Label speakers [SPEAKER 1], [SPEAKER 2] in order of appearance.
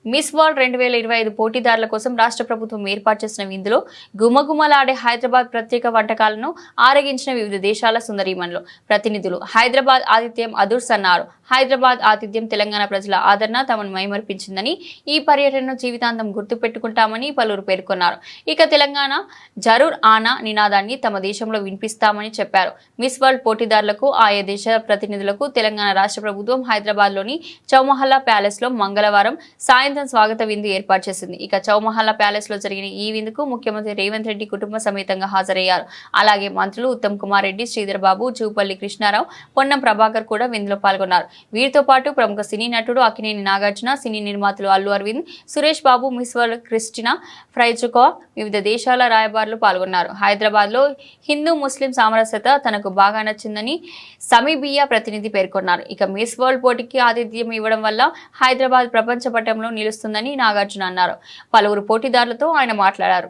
[SPEAKER 1] Miss world 2025 పోటీదారుల కోసం రాష్ట్ర ప్రభుత్వం ఏర్పాటు చేసిన విందులో గుమగుమలాడే హైదరాబాద్ ప్రత్యేక వంటకాలను ఆరగించిన వివిధ దేశాల సుందరీమణులు ప్రతినిధులు. హైదరాబాద్ ఆతిథ్యం అదుర్స్ అన్నారు. హైదరాబాద్ ఆతిథ్యం తెలంగాణ ప్రజల ఆదరణ తమను మైమర్పించిందని, ఈ పర్యటనను జీవితాంతం గుర్తుపెట్టుకుంటామని పలువురు పేర్కొన్నారు. ఇక తెలంగాణ జరూర్ ఆనా నినాదాన్ని తమ దేశంలో వినిపిస్తామని చెప్పారు. మిస్ వరల్డ్ పోటీదారులకు ఆయా దేశ ప్రతినిధులకు తెలంగాణ రాష్ట్ర ప్రభుత్వం హైదరాబాద్లోని చౌమహల్లా ప్యాలెస్ లో మంగళవారం సాయంత్రం స్వాగత విందు ఏర్పాటు చేసింది. ఇక చౌమహల్లా ప్యాలెస్ లో జరిగిన ఈ విందుకు ముఖ్యమంత్రి రేవంత్ రెడ్డి కుటుంబ సమేతంగా హాజరయ్యారు. అలాగే మంత్రులు ఉత్తమ్ కుమార్ రెడ్డి, శ్రీధర్ బాబు, జూపల్లి కృష్ణారావు, పొన్నం ప్రభాకర్ కూడా విందులో పాల్గొన్నారు. వీరితో పాటు ప్రముఖ సినీ నటుడు అక్కినేని నాగార్జున, సినీ నిర్మాతలు Allu Arvind, Suresh Babu, miss world Christina ఫ్రైజుకోవా, వివిధ దేశాల రాయబారులు పాల్గొన్నారు. హైదరాబాద్ లో హిందూ ముస్లిం సామరస్యత తనకు బాగా నచ్చిందని సమీబియా ప్రతినిధి పేర్కొన్నారు. ఇక మిస్ వరల్డ్ పోటీకి ఆతిథ్యం ఇవ్వడం వల్ల హైదరాబాద్ ప్రపంచ పటంలో నిలుస్తుందని నాగార్జున అన్నారు. పలువురు పోటీదారులతో ఆయన మాట్లాడారు.